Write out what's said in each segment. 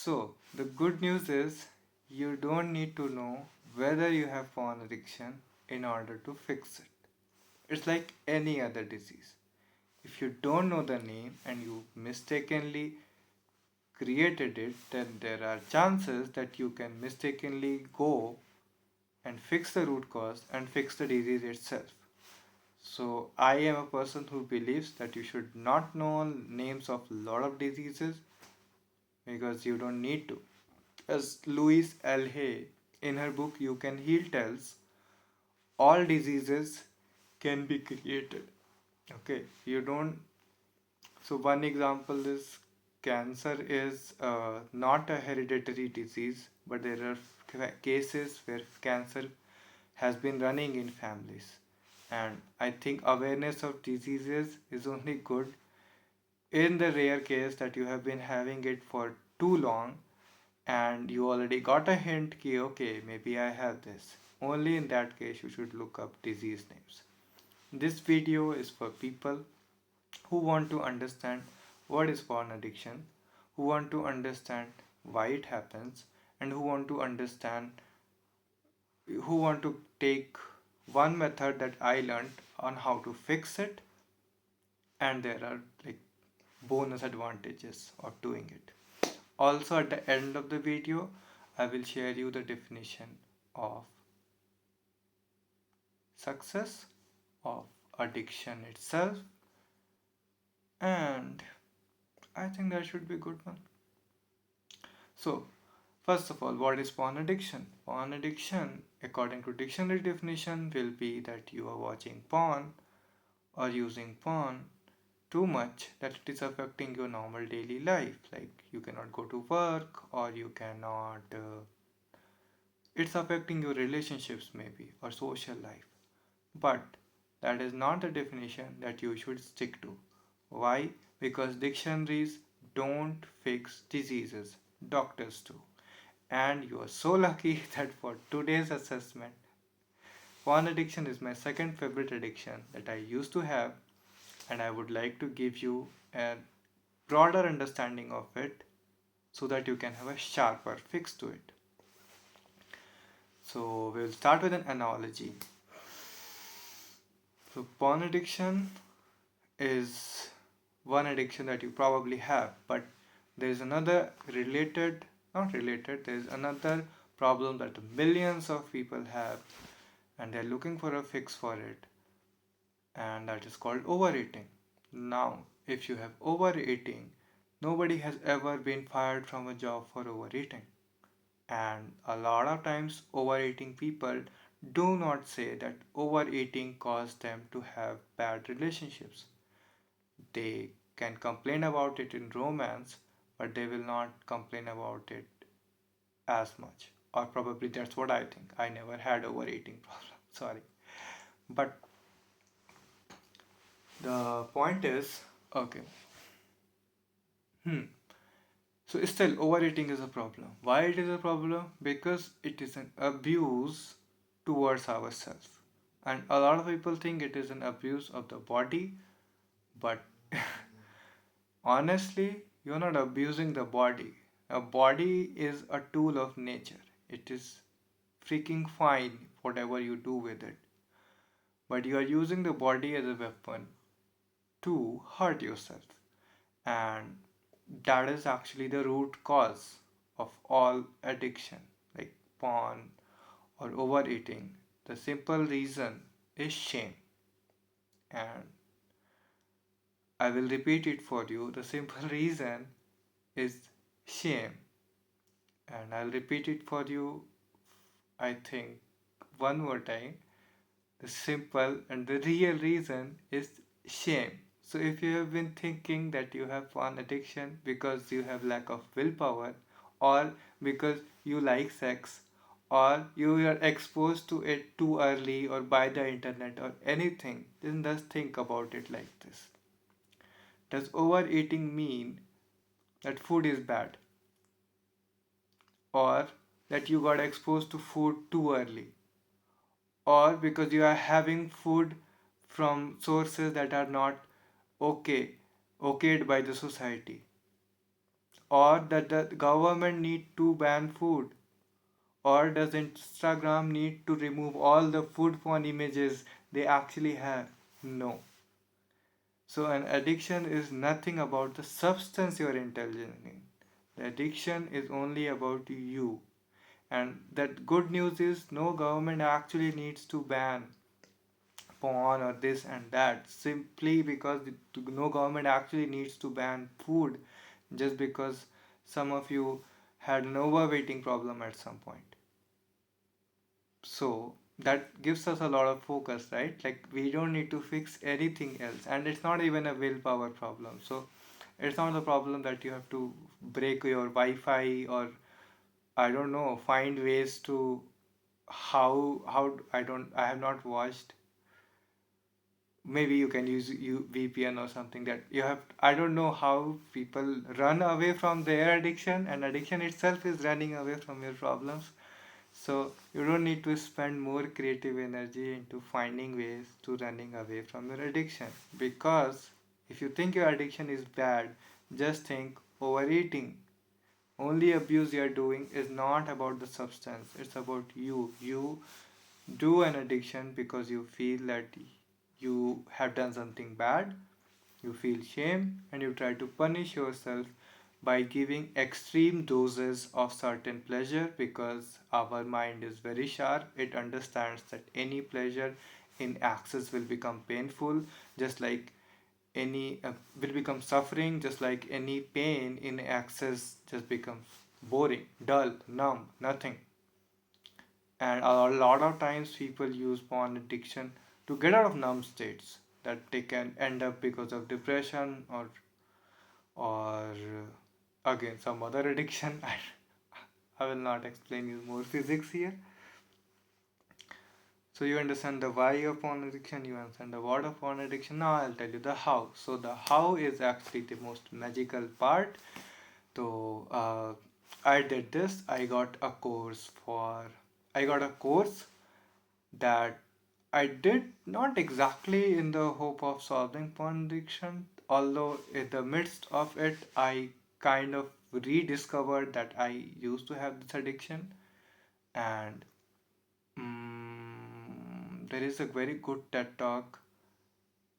So, the good news is you don't need to know whether you have porn addiction in order to fix it. It's like any other disease. If you don't know the name and you mistakenly created it, then there are chances that you can mistakenly go and fix the root cause and fix the disease itself. So I am a person who believes that you should not know names of lot of diseases because you don't need to. As Louise L. Hay in her book You Can Heal tells, all diseases can be created. Okay, you don't. So one example is cancer is not a hereditary disease, but there are cases where cancer has been running in families. And I think awareness of diseases is only good in the rare case that you have been having it for too long and you already got a hint ki okay, maybe I have this. Only in that case you should look up disease names. This video is for people who want to understand what is porn addiction, who want to understand why it happens, and who want to take one method that I learned on how to fix it, and there are like bonus advantages of doing it. Also, at the end of the video, I will share you the definition of success, of addiction itself, and I think that should be a good one. So, first of all, what is porn addiction? Porn addiction, according to dictionary definition, will be that you are watching porn or using porn too much that it is affecting your normal daily life. Like you cannot go to work or you cannot, it's affecting your relationships maybe or social life. But that is not the definition that you should stick to. Why? Because dictionaries don't fix diseases, doctors do. And you are so lucky that for today's assessment, porn addiction is my second favorite addiction that I used to have, and I would like to give you a broader understanding of it so that you can have a sharper fix to it. So, we'll start with an analogy. So, porn addiction is one addiction that you probably have, but there is another related, not related, there is another problem that millions of people have, and they're looking for a fix for it, and that is called overeating. Now, if you have overeating, nobody has ever been fired from a job for overeating. And a lot of times, overeating people do not say that overeating caused them to have bad relationships. They can complain about it in romance, but they will not complain about it as much. Or probably that's what I think. I never had overeating problem. Sorry. But the point is, okay. Hmm. So still overeating is a problem. Why it is a problem? Because it is an abuse towards ourselves. And a lot of people think it is an abuse of the body, but honestly, you're not abusing the body. A body is a tool of nature. It is freaking fine whatever you do with it. But you are using the body as a weapon to hurt yourself. And that is actually the root cause of all addiction, like porn or overeating. The simple reason is shame. And I will repeat it for you. The simple reason is shame. And I'll repeat it for you, I think, one more time. The simple and the real reason is shame. So if you have been thinking that you have porn addiction because you have lack of willpower or because you like sex or you are exposed to it too early or by the internet or anything, then just think about it like this. Does overeating mean that food is bad or that you got exposed to food too early or because you are having food from sources that are not okay okayed by the society? or that the government need to ban food, or does Instagram need to remove all the food porn images they actually have? No. So an addiction is nothing about the substance you're indulging in. The addiction is only about you. And that good news is no government actually needs to ban porn or this and that, simply because no government actually needs to ban food just because some of you had an overweighting problem at some point. So that gives us a lot of focus, right? Like we don't need to fix anything else, and it's not even a willpower problem. So it's not a problem that you have to break your Wi-Fi, or I don't know, find ways to how I have not watched. Maybe you can use VPN or something that you have. I don't know how people run away from their addiction, and addiction itself is running away from your problems. So you don't need to spend more creative energy into finding ways to running away from your addiction. Because if you think your addiction is bad, just think overeating. Only abuse you are doing is not about the substance, it's about you. You do an addiction because you feel that you have done something bad, you feel shame, and you try to punish yourself by giving extreme doses of certain pleasure, because our mind is very sharp. It understands that any pleasure in excess will become painful, just like any will become suffering, just like any pain in excess just becomes boring, dull, numb, nothing. And a lot of times people use porn addiction to get out of numb states that they can end up because of depression, or again some other addiction. I will not explain you more physics here. So you understand the why of porn addiction, you understand the what of porn addiction. Now I'll tell you the how. So the how is actually the most magical part. So I did this. I got a course that I did not exactly in the hope of solving porn addiction, although in the midst of it, I kind of rediscovered that I used to have this addiction. And there is a very good TED talk.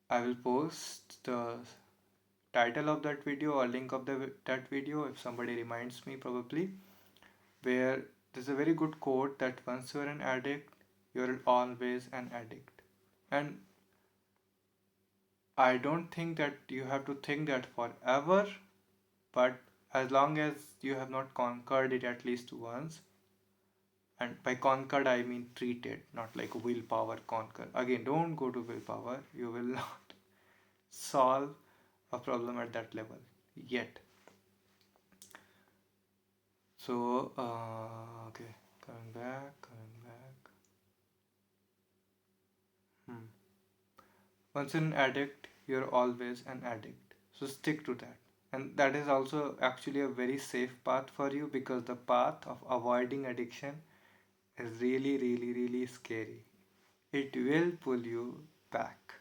I will post the title of that video or link of that video if somebody reminds me, probably, where there's a very good quote that once you're an addict, you're always an addict. And I don't think that you have to think that forever, but as long as you have not conquered it at least once, and by conquered I mean treated, not like willpower conquer. Again, don't go to willpower, you will not solve a problem at that level yet. So, okay, coming back. Hmm. Once an addict, you're always an addict. So stick to that. And that is also actually a very safe path for you, because the path of avoiding addiction is really, really, really scary. It will pull you back.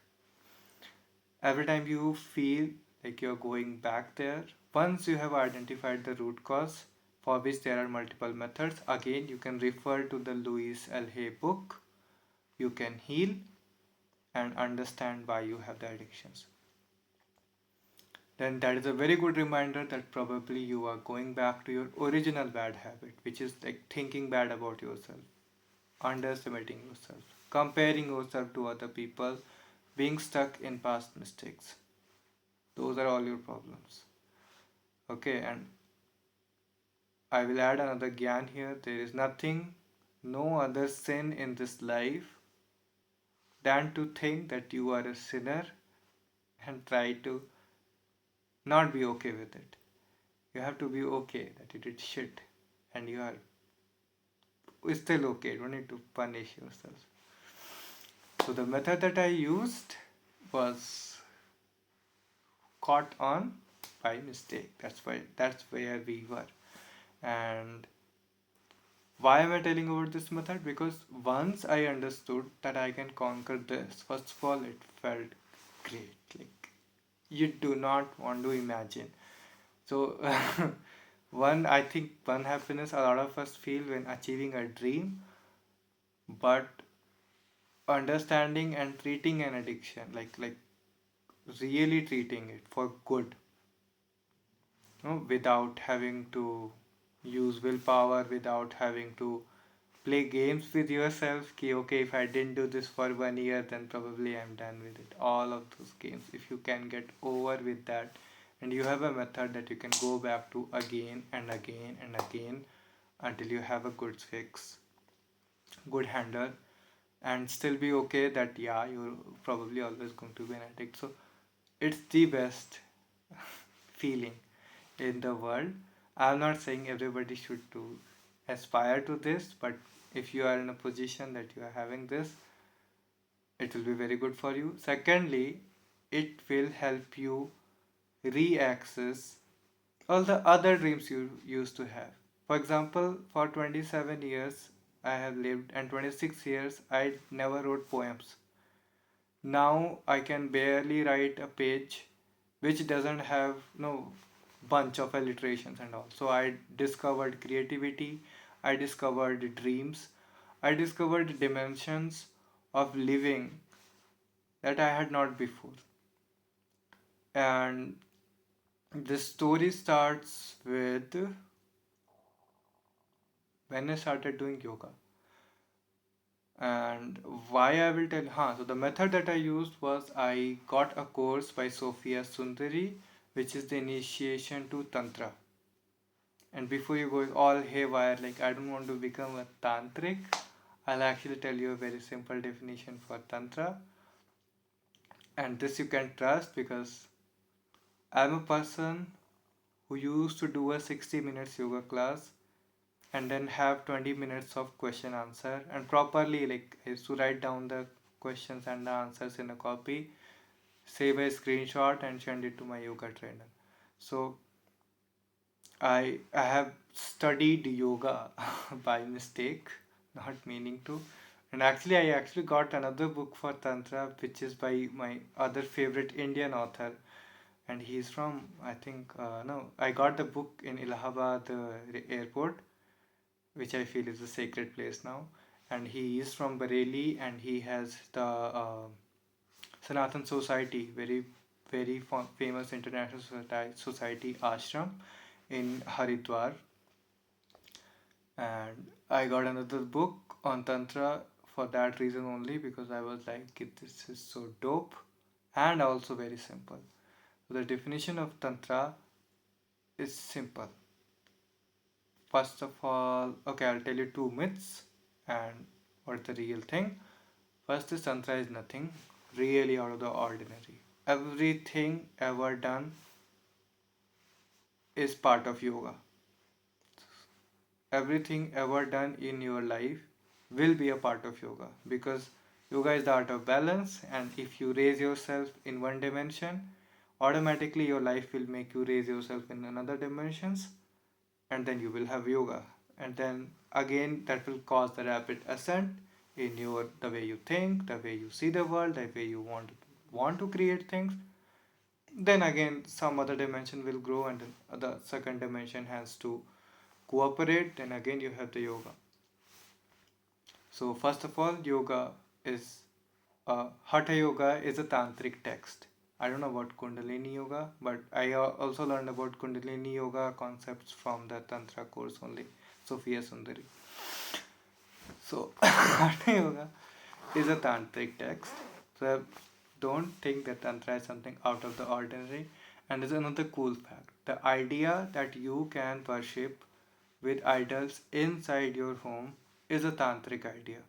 Every time you feel like you're going back there, once you have identified the root cause, for which there are multiple methods, again, you can refer to the Louise L. Hay book. You can heal and understand why you have the addictions. Then that is a very good reminder that probably you are going back to your original bad habit, which is like thinking bad about yourself, underestimating yourself, comparing yourself to other people, being stuck in past mistakes. Those are all your problems. Okay, and I will add another gyan here. There is nothing, no other sin in this life than to think that you are a sinner and try to not be okay with it. You have to be okay that you did shit, and you are still okay. You don't need to punish yourself. So the method that I used was caught on by mistake. That's where we were. And why am I telling about this method? Because once I understood that I can conquer this, first of all, it felt great. Like, you do not want to imagine. So, I think one happiness a lot of us feel when achieving a dream, but understanding and treating an addiction, like really treating it for good, without having to use willpower, without having to play games with yourself. Ki, okay, if I didn't do this for 1 year, then probably I'm done with it. All of those games, if you can get over with that, and you have a method that you can go back to again and again and again until you have a good fix, good handle, and still be okay that yeah, you're probably always going to be an addict. So it's the best feeling in the world. I'm not saying everybody should do aspire to this, but if you are in a position that you are having this, it will be very good for you. Secondly, it will help you re-access all the other dreams you used to have. For example, for 27 years I have lived, and 26 years I never wrote poems. Now I can barely write a page which doesn't have no bunch of alliterations and all. So I discovered creativity, I discovered dreams, I discovered dimensions of living that I had not before. And this story starts with when I started doing yoga. And why I will tell, so the method that I used was I got a course by Sophia Sundari, which is the initiation to Tantra. And before you go all haywire, like I don't want to become a tantric, I'll actually tell you a very simple definition for Tantra. And this you can trust because I'm a person who used to do a 60 minutes yoga class and then have 20 minutes of question answer, and properly, like I used to write down the questions and the answers in a copy, save a screenshot and send it to my yoga trainer. So I have studied yoga by mistake, not meaning to. And actually, I actually got another book for Tantra, which is by my other favorite Indian author. And he's from, I think, no, I got the book in Allahabad airport, which I feel is a sacred place now. And he is from Bareilly, and he has the Sanatan Society, very famous international society ashram in Haridwar. And I got another book on Tantra for that reason only, because I was like, this is so dope and also very simple. So the definition of Tantra is simple. First of all, okay, I'll tell you two myths and what's the real thing. First is Tantra is nothing really out of the ordinary. Everything ever done is part of yoga. Everything ever done in your life will be a part of yoga, because yoga is the art of balance, and if you raise yourself in one dimension, automatically your life will make you raise yourself in another dimensions, and then you will have yoga, and then again that will cause the rapid ascent in your the way you think, the way you see the world, the way you want to create things. Then again some other dimension will grow, and then the second dimension has to cooperate, then again you have the yoga. So first of all, yoga is Hatha Yoga is a tantric text. I don't know about Kundalini Yoga, but I also learned about Kundalini Yoga concepts from the Tantra course only, Sophia Sundari. So Hatha Yoga is a tantric text. So don't think that Tantra is something out of the ordinary. And there's another cool fact: the idea that you can worship with idols inside your home is a tantric idea.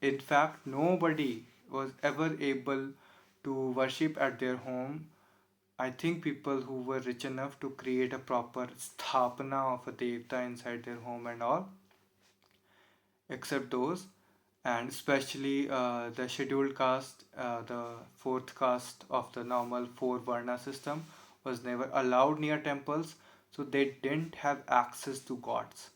In fact, nobody was ever able to worship at their home. I think people who were rich enough to create a proper sthapana of a devta inside their home and all, except those, and especially the scheduled caste, the fourth caste of the normal four varna system, was never allowed near temples, so they didn't have access to gods.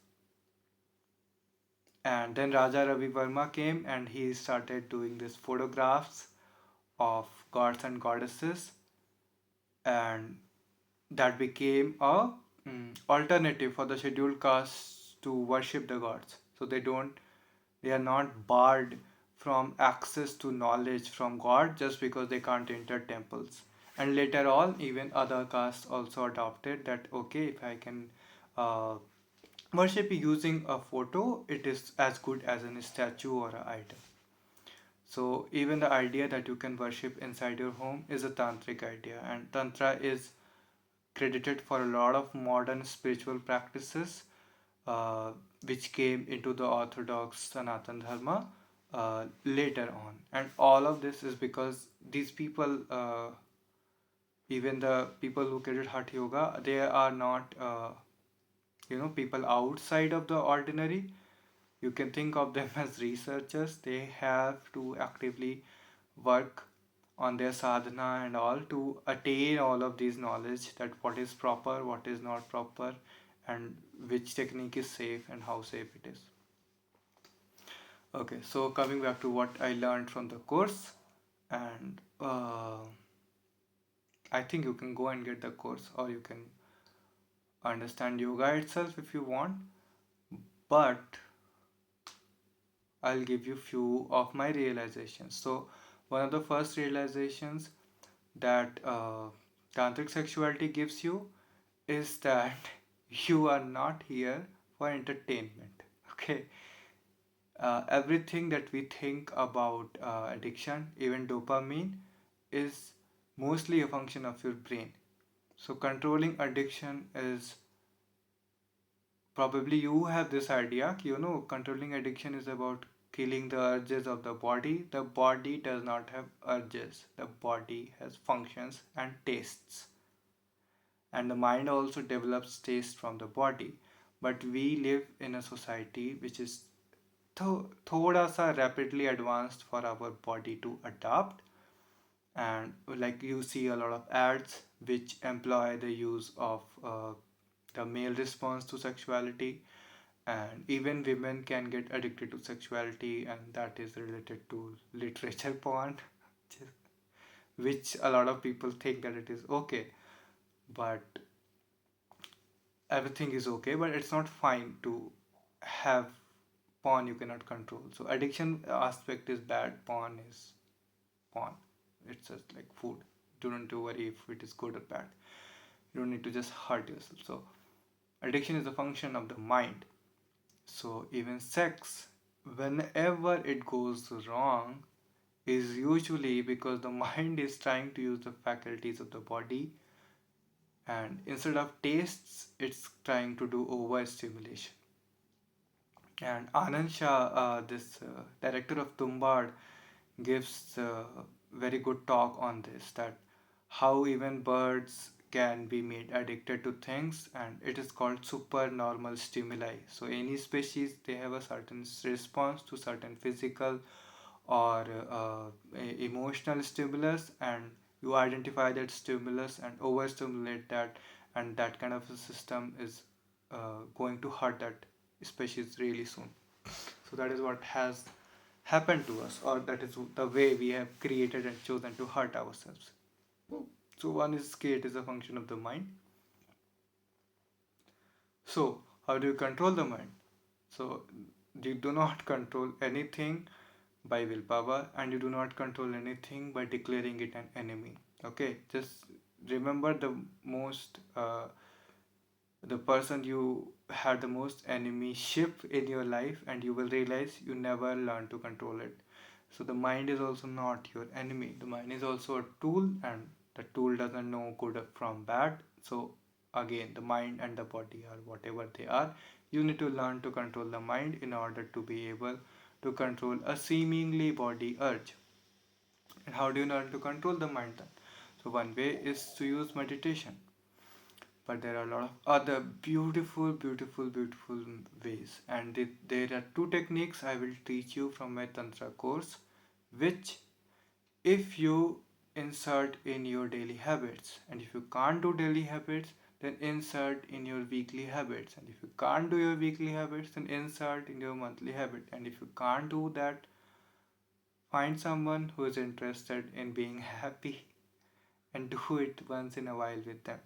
And then Raja Ravi Verma came and he started doing these photographs of gods and goddesses. And that became a alternative for the scheduled castes to worship the gods. So they are not barred from access to knowledge from God just because they can't enter temples. And later on, even other castes also adopted that, okay, if I can uh, worship using a photo, it is as good as a statue or an idol. So even the idea that you can worship inside your home is a tantric idea, and tantra is credited for a lot of modern spiritual practices uh, which came into the orthodox Sanatan Dharma later on. And all of this is because these people, even the people who created Hatha Yoga, they are not, people outside of the ordinary. You can think of them as researchers. They have to actively work on their sadhana and all to attain all of these knowledge, that what is proper, what is not proper, and which technique is safe and how safe it is. Okay, so coming back to what I learned from the course, and I think you can go and get the course, or you can understand yoga itself if you want, but I'll give you few of my realizations. So one of the first realizations that tantric sexuality gives you is that you are not here for entertainment. Okay, everything that we think about addiction, even dopamine, is mostly a function of your brain. So controlling addiction is, probably you have this idea, controlling addiction is about killing the urges of the body. The body does not have urges, the body has functions and tastes, and the mind also develops taste from the body. But we live in a society which is thoda sa rapidly advanced for our body to adapt, and like you see a lot of ads which employ the use of the male response to sexuality, and even women can get addicted to sexuality, and that is related to literature porn, which a lot of people think that it is okay, but everything is okay, but it's not fine to have porn you cannot control. So addiction aspect is bad, porn is porn. It's just like food. Do not to worry if it is good or bad. You don't need to just hurt yourself. So addiction is a function of the mind. So even sex, whenever it goes wrong, is usually because the mind is trying to use the faculties of the body, and instead of tastes, it's trying to do overstimulation. And Anand Shah, this director of Tumbad, gives a very good talk on this, that how even birds can be made addicted to things, and it is called supernormal stimuli. So any species, they have a certain response to certain physical or emotional stimulus, and you identify that stimulus and overstimulate that, and that kind of a system is going to hurt that species really soon. So that is what has happened to us, or that is the way we have created and chosen to hurt ourselves. So one is skate is a function of the mind. So how do you control the mind? So you do not control anything by willpower, and you do not control anything by declaring it an enemy. Okay, just remember the most the person you had the most enemyship in your life, and you will realize you never learn to control it. So the mind is also not your enemy. The mind is also a tool, and the tool doesn't know good from bad. So again, the mind and the body are whatever they are. You need to learn to control the mind in order to be able to control a seemingly body urge. And how do you learn to control the mind then? So one way is to use meditation, but there are a lot of other beautiful, beautiful, beautiful ways. And there are two techniques I will teach you from my Tantra course, which if you insert in your daily habits, and if you can't do daily habits, then insert in your weekly habits, and if you can't do your weekly habits, then insert in your monthly habit, and if you can't do that, find someone who is interested in being happy and do it once in a while with them.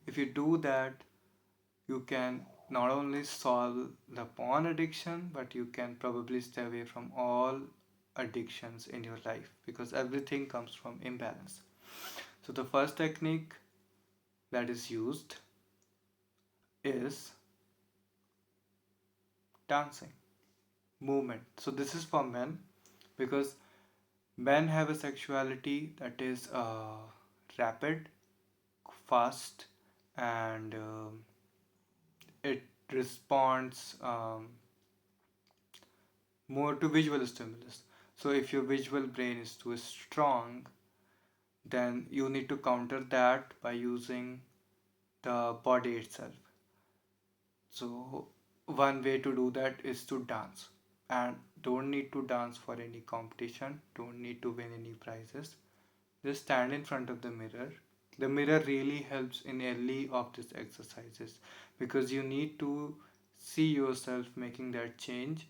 If you do that, you can not only solve the porn addiction, but you can probably stay away from all addictions in your life because everything comes from imbalance. So, the first technique that is used is dancing, movement. So, this is for men because men have a sexuality that is rapid, fast, and it responds more to visual stimulus. So if your visual brain is too strong, then you need to counter that by using the body itself. So one way to do that is to dance, and don't need to dance for any competition, don't need to win any prizes. Just stand in front of the mirror. The mirror really helps in early of these exercises because you need to see yourself making that change,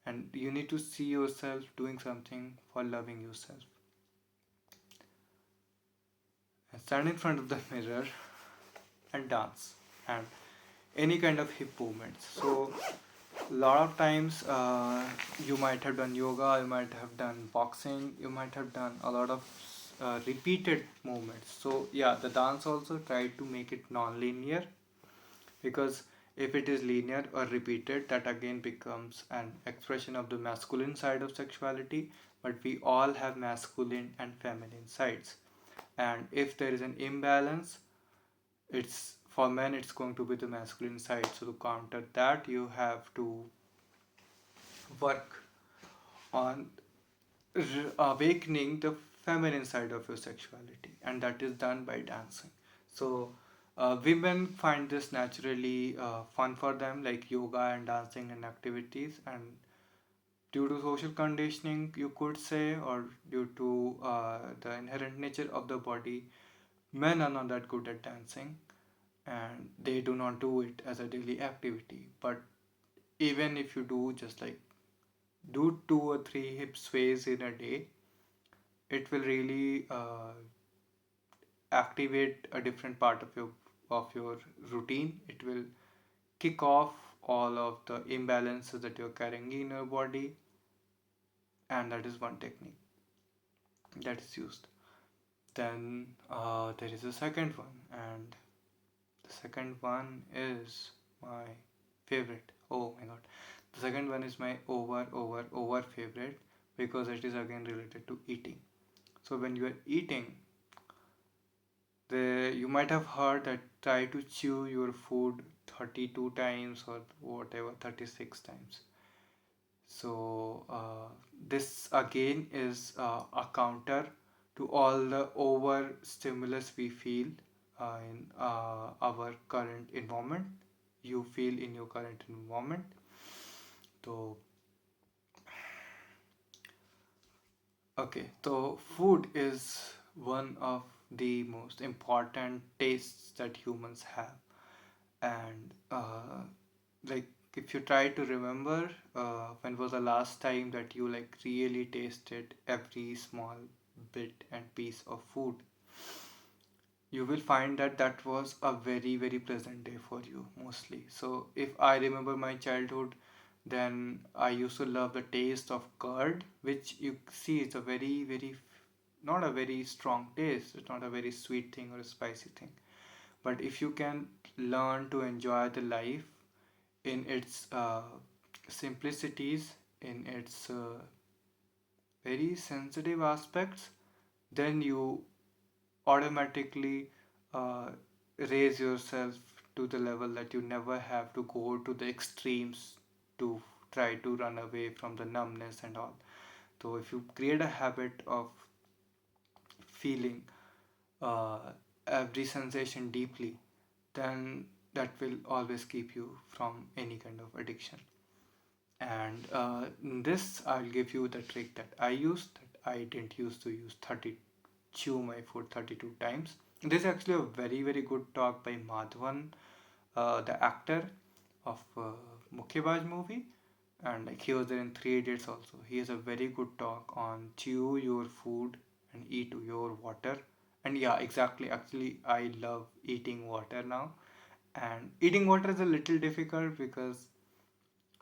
and you need to see yourself doing something for loving yourself. And stand in front of the mirror and dance, and any kind of hip movements. So a lot of times you might have done yoga, you might have done boxing, you might have done a lot of repeated movements. So yeah, the dance also try to make it non-linear, because if it is linear or repeated, that again becomes an expression of the masculine side of sexuality. But we all have masculine and feminine sides, and if there is an imbalance, it's for men it's going to be the masculine side. So to counter that, you have to work on awakening the feminine side of your sexuality, and that is done by dancing. So women find this naturally fun for them, like yoga and dancing and activities, and due to social conditioning, you could say, or due to the inherent nature of the body, men are not that good at dancing, and they do not do it as a daily activity. But even if you do, just like do 2 or 3 hip sways in a day, it will really activate a different part of your routine. It will kick off all of the imbalances that you're carrying in your body, and that is one technique that is used. Then there is a second one, and the second one is my favorite. Oh my god, the second one is my over favorite, because it is again related to eating. So when you are eating, you might have heard that try to chew your food 32 times or whatever, 36 times. So this again is a counter to all the over stimulus we feel in our current environment. You feel in your current environment. So okay, so food is one of the most important tastes that humans have, and like if you try to remember when was the last time that you like really tasted every small bit and piece of food, you will find that that was a very very pleasant day for you mostly. So if I remember my childhood, then I used to love the taste of curd, which you see it's a very not a very strong taste, it's not a very sweet thing or a spicy thing. But if you can learn to enjoy the life in its simplicities, in its very sensitive aspects, then you automatically uh, raise yourself to the level that you never have to go to the extremes to try to run away from the numbness and all. So if you create a habit of feeling uh, every sensation deeply, then that will always keep you from any kind of addiction. And in this, I'll give you the trick that I used. That I didn't used to use 30 chew my food 32 times. This is actually a very good talk by Madhavan, the actor of Mukkebaj movie, and like he was there in Three Idiots also. He has a very good talk on chew your food and eat your water, And yeah, exactly. Actually, I love eating water now. And eating water is a little difficult because,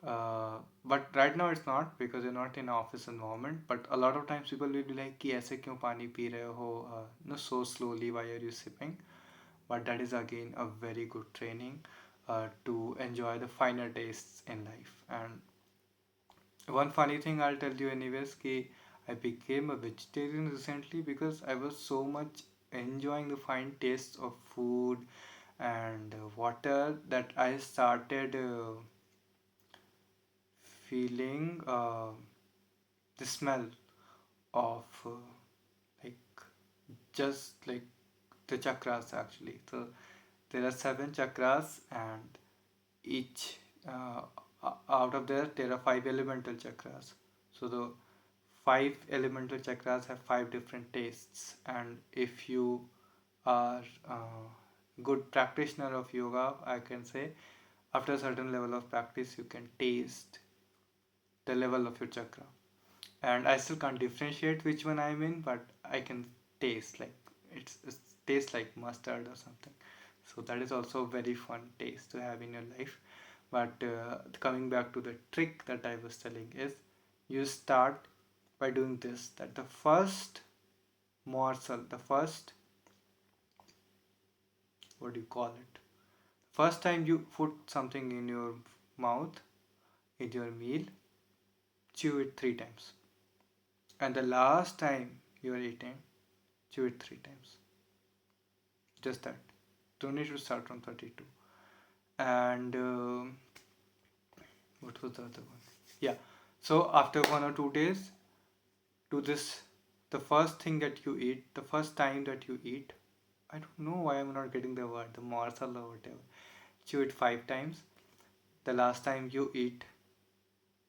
but right now it's not because you're not in an office environment. But a lot of times people will be like, कि ऐसे क्यों पानी P रहे हो? No, so slowly. Why are you sipping? But that is again a very good training to enjoy the finer tastes in life. And one funny thing I'll tell you anyways, कि I became a vegetarian recently because I was so much enjoying the fine tastes of food and water that I started feeling the smell of like just like the chakras actually. So there are seven chakras, and each out of there are five elemental chakras. So the five elemental chakras have five different tastes, and if you are a good practitioner of yoga, I can say after a certain level of practice you can taste the level of your chakra. And I still can't differentiate which one I'm in, but I can taste like it's tastes like mustard or something. So that is also a very fun taste to have in your life. But coming back to the trick that I was telling is, you start by doing this, that the first morsel, the first, what do you call it, first time you put something in your mouth, in your meal, chew it three times. And the last time you are eating, chew it three times. Just that. Don't need to start from 32. And what was the other one? Yeah. So after 1 or 2 days, do this. The first thing that you eat, the first time that you eat, I don't know why I'm not getting the word, the morsel or whatever. Chew it five times. The last time you eat,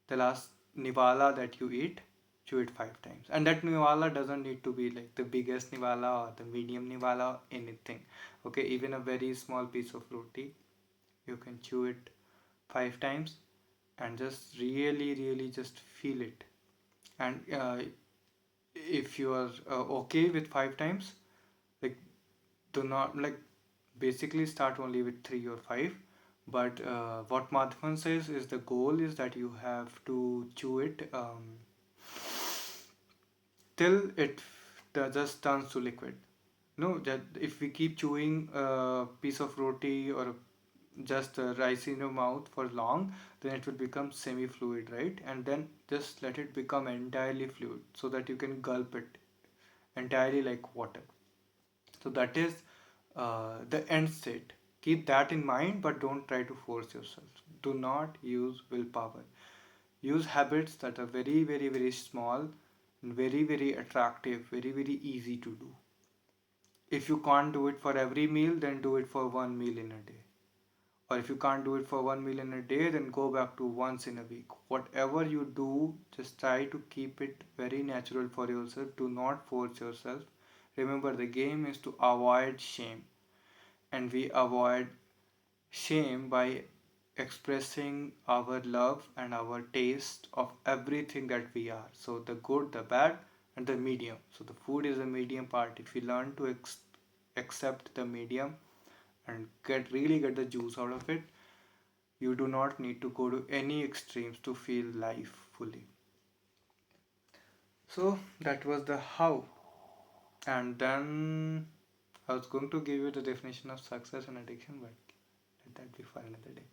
the last nivala that you eat, chew it five times. And that nivala doesn't need to be like the biggest nivala or the medium nivala or anything. Okay, even a very small piece of roti, you can chew it five times and just really, really just feel it. And if you are okay with five times, like do not like basically start only with three or five. But what Madhavan says is the goal is that you have to chew it till it just turns to liquid. No, that if we keep chewing a piece of roti or just rice in your mouth for long, then it will become semi-fluid, right? And then just let it become entirely fluid so that you can gulp it entirely like water. So that is the end state. Keep that in mind, but don't try to force yourself. Do not use willpower. Use habits that are very, very, very small and very, very attractive, very, very easy to do. If you can't do it for every meal, then do it for one meal in a day. Or if you can't do it for one meal in a day, then go back to once in a week. Whatever you do, just try to keep it very natural for yourself. Do not force yourself. Remember, the game is to avoid shame, and we avoid shame by expressing our love and our taste of everything that we are. So, the good, the bad, and the medium. So, the food is the medium part. If you learn to accept the medium and get the juice out of it, you do not need to go to any extremes to feel life fully. So, that was the how. And then I was going to give you the definition of success and addiction, but let that be for another day.